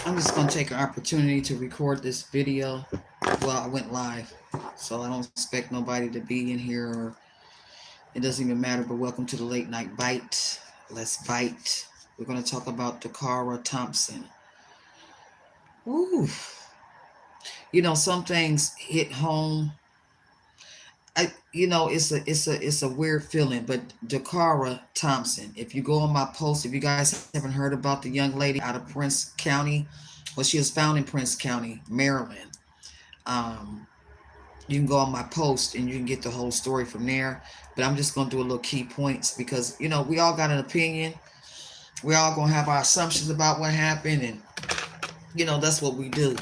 I'm just going to take an opportunity to record this video. Well, I went live, so I don't expect nobody to be in here, or it doesn't even matter, but welcome to the Late Night Bite. Let's bite. We're going to talk about Dacara Thompson. Ooh. Some things hit home. It's a weird feeling, but Dacara Thompson. If you go on my post, if you guys haven't heard about the young lady out of Prince County, well, she was found in Prince County, Maryland. Um, you can go on my post and you can get the whole story from there. But I'm just gonna do a little key points because we all got an opinion. We all gonna have our assumptions about what happened, and that's what we do.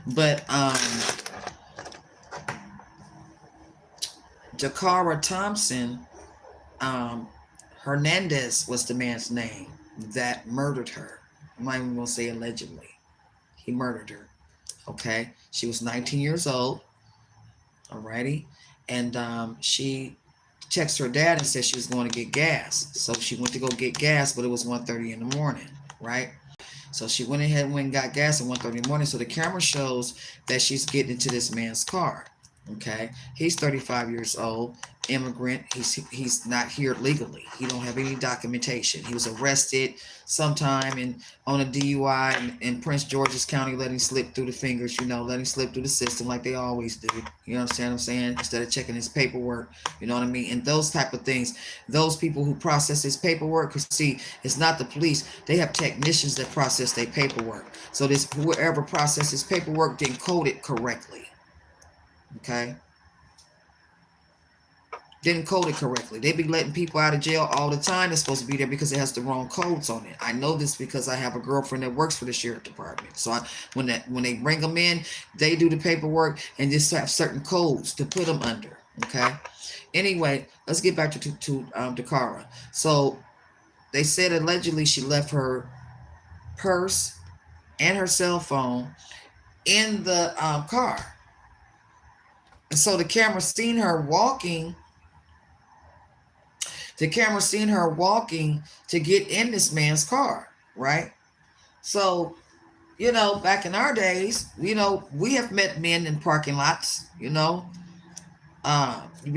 But Dacara Thompson, um, Hernandez was the man's name that murdered her. I'm not even gonna say allegedly. He murdered her. Okay, she was 19 years old. Alrighty, and she texted her dad and said she was going to get gas. So she went to go get gas, but it was 1:30 in the morning, right? So she went ahead and went and got gas at 1:30 in the morning. So the camera shows that she's getting into this man's car. Okay, he's 35 years old, immigrant. He's not here legally. He don't have any documentation. He was arrested sometime on a DUI in Prince George's County, let him slip through the fingers. Let him slip through the system like they always do. You understand what I'm saying? Instead of checking his paperwork, you know what I mean? And those type of things. Those people who process his paperwork, because see, it's not the police. They have technicians that process their paperwork. So this whoever processes paperwork didn't code it correctly. Okay, didn't code it correctly. They be letting people out of jail all the time that's supposed to be there because it has the wrong codes on it. I know this because I have a girlfriend that works for the sheriff department. So when they bring them in, they do the paperwork and just have certain codes to put them under. Okay. Anyway, let's get back to Dacara. So they said allegedly she left her purse and her cell phone in the car. And so the camera seen her walking. The camera seen her walking to get in this man's car, right? So, back in our days, we have met men in parking lots, you be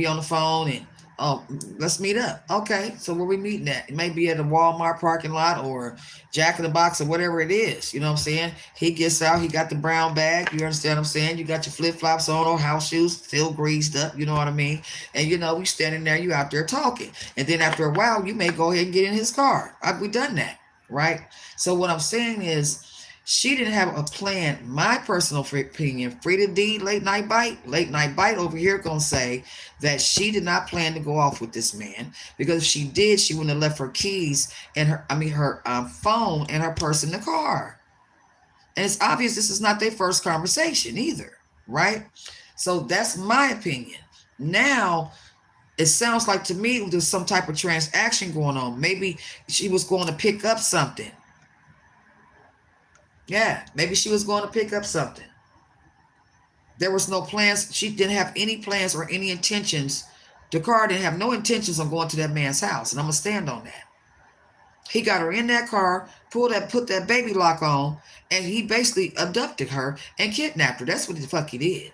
on the phone and, oh, let's meet up. Okay, so where we meeting at? It may be at a Walmart parking lot or Jack in the Box or whatever it is. You know what I'm saying? He gets out, he got the brown bag. You understand what I'm saying? You got your flip-flops on or house shoes, still greased up. You know what I mean? And, we standing there, you out there talking. And then after a while, you may go ahead and get in his car. We done that, right? So what I'm saying is, she didn't have a plan. My personal opinion, Free to D, Late Night Bite over here gonna say that she did not plan to go off with this man, because if she did, she wouldn't have left her keys and her phone and her purse in the car. And it's obvious this is not their first conversation either, right? So that's my opinion. Now, it sounds like to me there's some type of transaction going on. Maybe she was going to pick up something. Yeah, maybe she was going to pick up something. There was no plans. She didn't have any plans or any intentions. Dacara didn't have no intentions on going to that man's house, and I'm gonna stand on that. He got her in that car, put that baby lock on, and he basically abducted her and kidnapped her. That's what the fuck he did.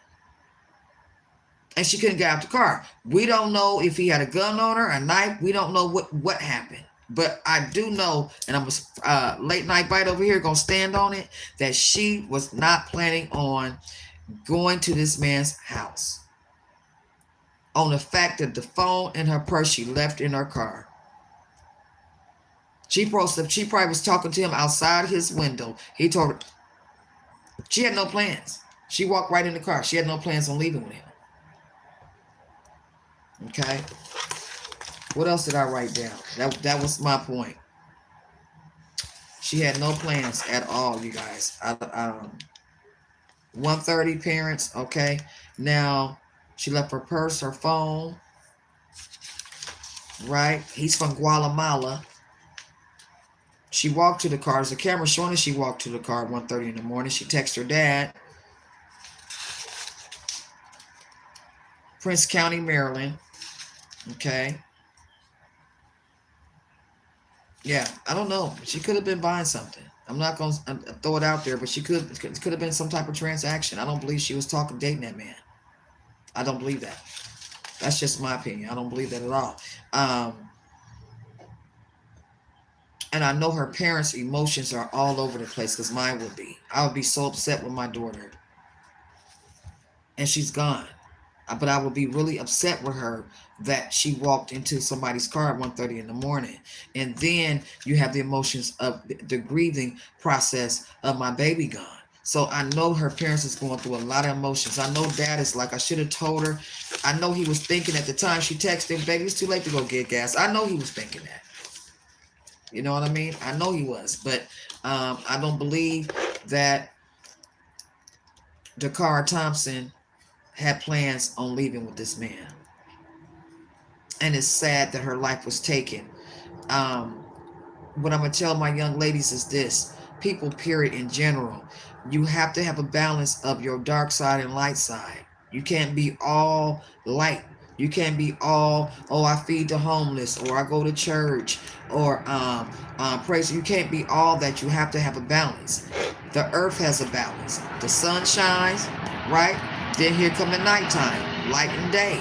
And she couldn't get out the car. We don't know if he had a gun on her, a knife. We don't know what happened. But I do know, and I'm a Late Night Bite over here gonna stand on it, that she was not planning on going to this man's house. On the fact that the phone and her purse she left in her car. She probably was talking to him outside his window. He told her she had no plans. She walked right in the car. She had no plans on leaving with him. Okay. What else did I write down? That was my point. She had no plans at all, you guys. 1:30 parents, okay. Now, she left her purse, her phone, right? He's from Guatemala. She walked to the car. There's a camera showing us she walked to the car at 1:30 in the morning. She texted her dad. Prince County, Maryland. Okay. Yeah, I don't know. She could have been buying something. I'm not going to throw it out there, but it could have been some type of transaction. I don't believe she was dating that man. I don't believe that. That's just my opinion. I don't believe that at all. And I know her parents' emotions are all over the place because mine would be. I would be so upset with my daughter. And she's gone. But I would be really upset with her that she walked into somebody's car at 1:30 in the morning. And then you have the emotions of the grieving process of my baby gone. So I know her parents is going through a lot of emotions. I know dad is like, I should have told her. I know he was thinking at the time she texted him, baby, it's too late to go get gas. I know he was thinking that. You know what I mean? I know he was. But I don't believe that Dacara Thompson had plans on leaving with this man. And it's sad that her life was taken. What I'm going to tell my young ladies is this. People, period, in general. You have to have a balance of your dark side and light side. You can't be all light. You can't be all, oh, I feed the homeless, or I go to church, or praise. You can't be all that. You have to have a balance. The earth has a balance. The sun shines, right? Then here come the nighttime, light and day.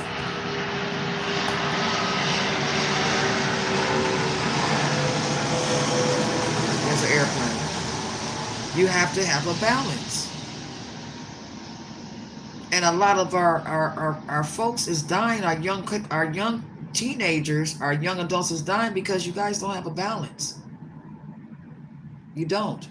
There's an airplane. You have to have a balance. And a lot of our folks is dying, our young teenagers, our young adults is dying because you guys don't have a balance. You don't.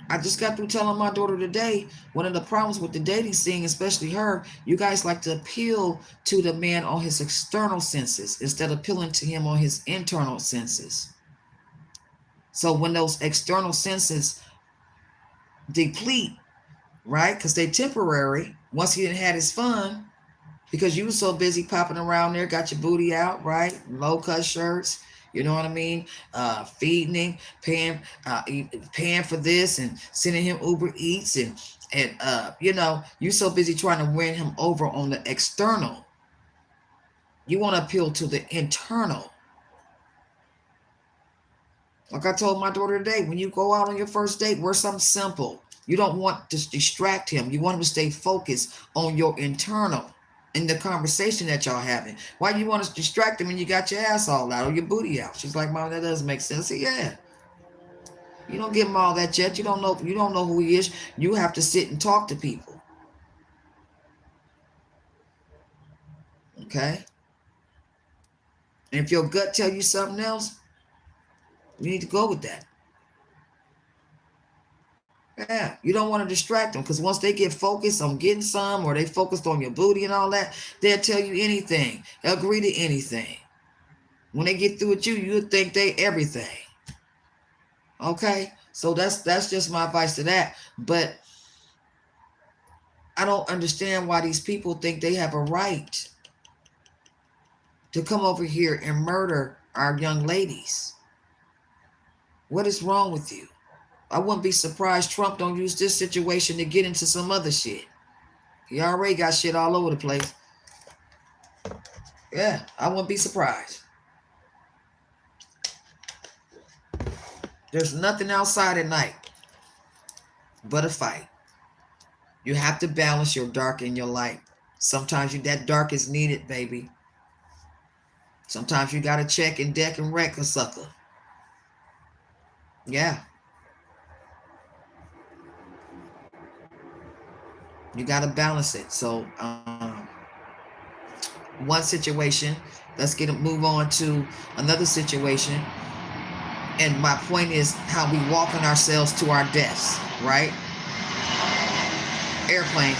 I just got through telling my daughter today, one of the problems with the dating scene, especially her, you guys like to appeal to the man on his external senses instead of appealing to him on his internal senses. So when those external senses deplete, right, because they're temporary, once he didn't had his fun, because you were so busy popping around there, got your booty out, right, low-cut shirts, you know what I mean? Feeding him, paying for this, and sending him Uber Eats, and you so busy trying to win him over on the external. You want to appeal to the internal. Like I told my daughter today, when you go out on your first date, wear something simple. You don't want to distract him. You want him to stay focused on your internal. In the conversation that y'all having. Why do you want to distract him when you got your ass all out or your booty out? She's like, Mom, that doesn't make sense. I said, yeah. You don't give him all that yet. You don't know who he is. You have to sit and talk to people. Okay? And if your gut tell you something else, you need to go with that. Yeah, you don't want to distract them because once they get focused on getting some or they focused on your booty and all that, they'll tell you anything, agree to anything. When they get through with you, you think they everything. Okay? So that's just my advice to that. But I don't understand why these people think they have a right to come over here and murder our young ladies. What is wrong with you? I wouldn't be surprised Trump don't use this situation to get into some other shit. He already got shit all over the place. Yeah, I wouldn't be surprised. There's nothing outside at night but a fight. You have to balance your dark and your light. Sometimes that dark is needed, baby. Sometimes you got to check and deck and wreck a sucker. Yeah. You got to balance it. So, one situation, let's move on to another situation. And my point is how we walking ourselves to our deaths, right? Airplane.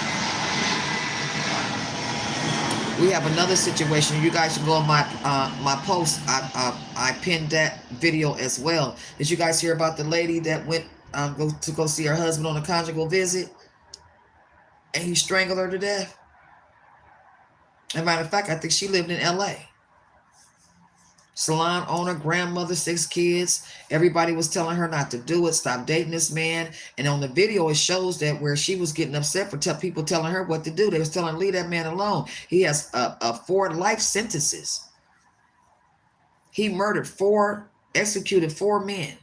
We have another situation. You guys should go on my post. I pinned that video as well. Did you guys hear about the lady that went to go see her husband on a conjugal visit? And he strangled her to death. As a matter of fact, I think she lived in LA. Salon owner, grandmother, 6 kids. Everybody was telling her not to do it. Stop dating this man. And on the video, it shows that where she was getting upset for people telling her what to do. They was telling her, leave that man alone. He has 4 life sentences. He executed 4 men.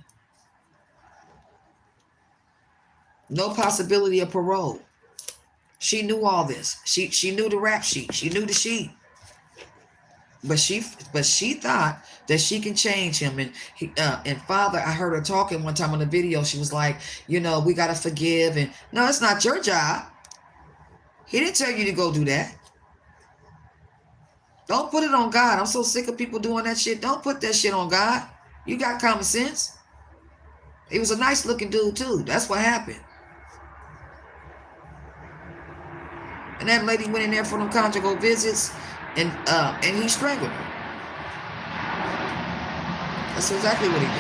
No possibility of parole. She knew all this. She knew the rap sheet. She knew the sheet. But she thought that she can change him. And Father, I heard her talking one time on the video. She was like, we gotta forgive. And no, it's not your job. He didn't tell you to go do that. Don't put it on God. I'm so sick of people doing that shit. Don't put that shit on God. You got common sense. He was a nice looking dude too. That's what happened. And that lady went in there for them conjugal visits, and he strangled her. That's exactly what he did.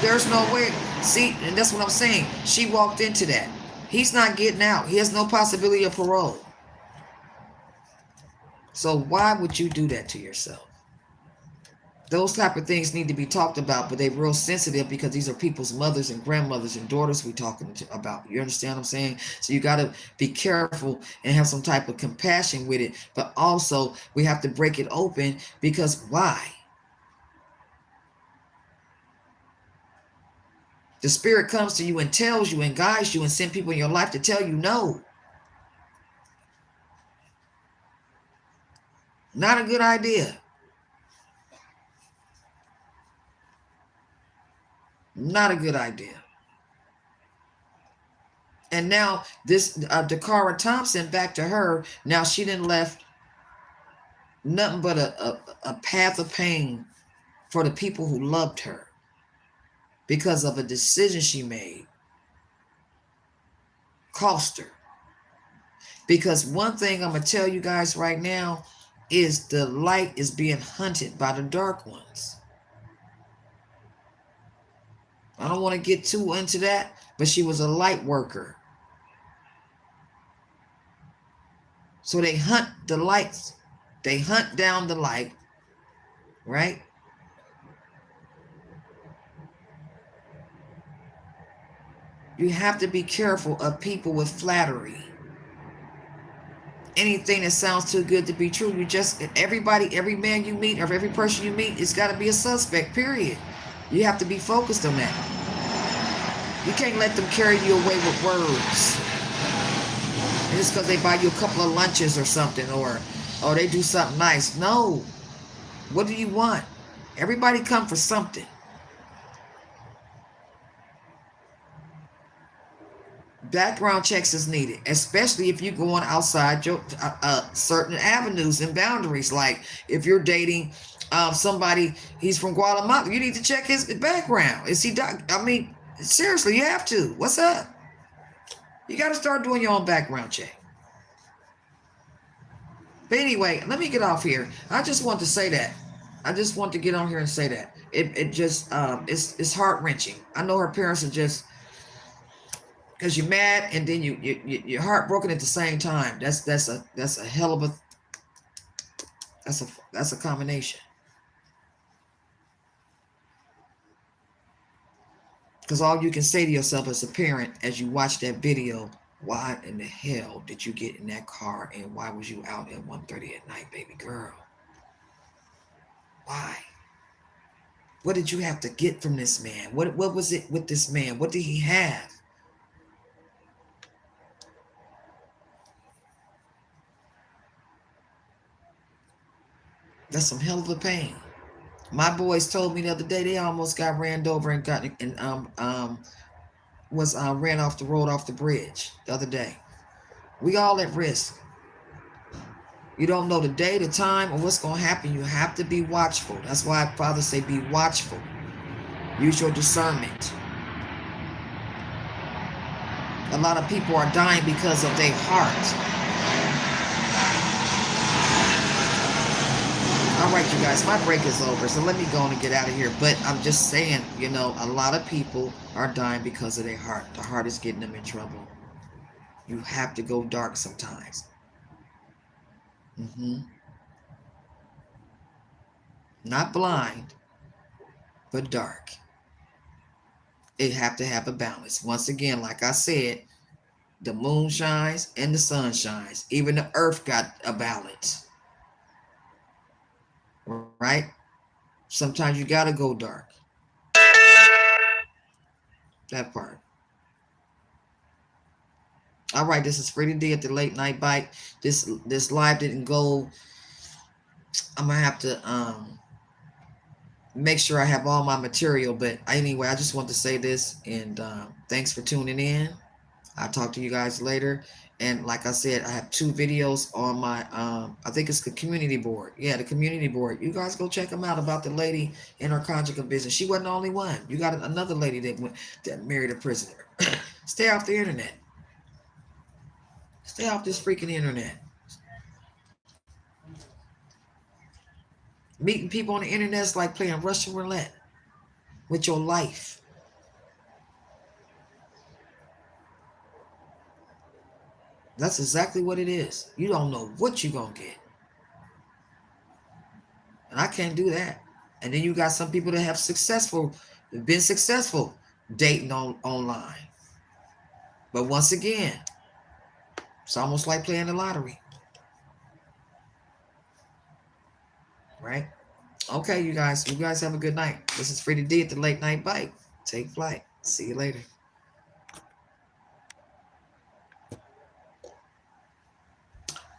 There's no way. See, and that's what I'm saying. She walked into that. He's not getting out. He has no possibility of parole. So why would you do that to yourself? Those type of things need to be talked about, but they're real sensitive because these are people's mothers and grandmothers and daughters we're talking about. You understand what I'm saying? So you got to be careful and have some type of compassion with it. But also, we have to break it open because why? The spirit comes to you and tells you and guides you and sends people in your life to tell you no. Not a good idea. Not a good idea. And now this Dacara Thompson, back to her. Now she didn't left nothing but a path of pain for the people who loved her because of a decision she made. Cost her. Because one thing I'm going to tell you guys right now is the light is being hunted by the dark ones. I don't want to get too into that, but she was a light worker. So they hunt the lights. They hunt down the light, right? You have to be careful of people with flattery. Anything that sounds too good to be true, every man you meet or every person you meet, it's got to be a suspect, period. You have to be focused on that. You can't let them carry you away with words. Just because they buy you a couple of lunches or something, or they do something nice. No. What do you want? Everybody come for something. Background checks is needed, especially if you're going outside your certain avenues and boundaries. Like if you're dating somebody, he's from Guatemala, you need to check his background. Is he? Seriously, you have to. What's up? You got to start doing your own background check. But anyway, let me get off here. I just want to say that. I just want to get on here and say that. It just it's heart-wrenching. I know her parents are just, because you're mad and then you're heartbroken at the same time. That's a hell of a that's a combination. Because all you can say to yourself as a parent as you watch that video, why in the hell did you get in that car and why was you out at 1:30 at night, baby girl? Why? What did you have to get from this man? What was it with this man? What did he have? That's some hell of a pain. My boys told me the other day they almost got ran over and ran off the road, off the bridge the other day. We all at risk. You don't know the day, the time, or what's going to happen. You have to be watchful. That's why Father say be watchful. Use your discernment. A lot of people are dying because of their heart. All right, you guys, my break is over, so let me go on and get out of here. But I'm just saying, a lot of people are dying because of their heart. The heart is getting them in trouble. You have to go dark sometimes. Not blind, but dark. It have to have a balance. Once again, like I said, the moon shines and the sun shines. Even the earth got a balance. Right? Sometimes you gotta go dark. That part. All right, this is Freddie D at the Late Night Bite. This live didn't go. I'm gonna have to make sure I have all my material. But anyway, I just want to say this, and thanks for tuning in. I'll talk to you guys later. And like I said, I have 2 videos on my I think it's the community board. Yeah, the community board. You guys go check them out about the lady in her conjugal business. She wasn't the only one. You got another lady that married a prisoner. Stay off the internet. Stay off this freaking internet. Meeting people on the internet is like playing Russian roulette with your life. That's exactly what it is. You don't know what you're going to get. And I can't do that. And then you got some people that have been successful dating online. But once again, it's almost like playing the lottery. Right? Okay, you guys. You guys have a good night. This is Freddie D at the Late Night Bite. Take flight. See you later.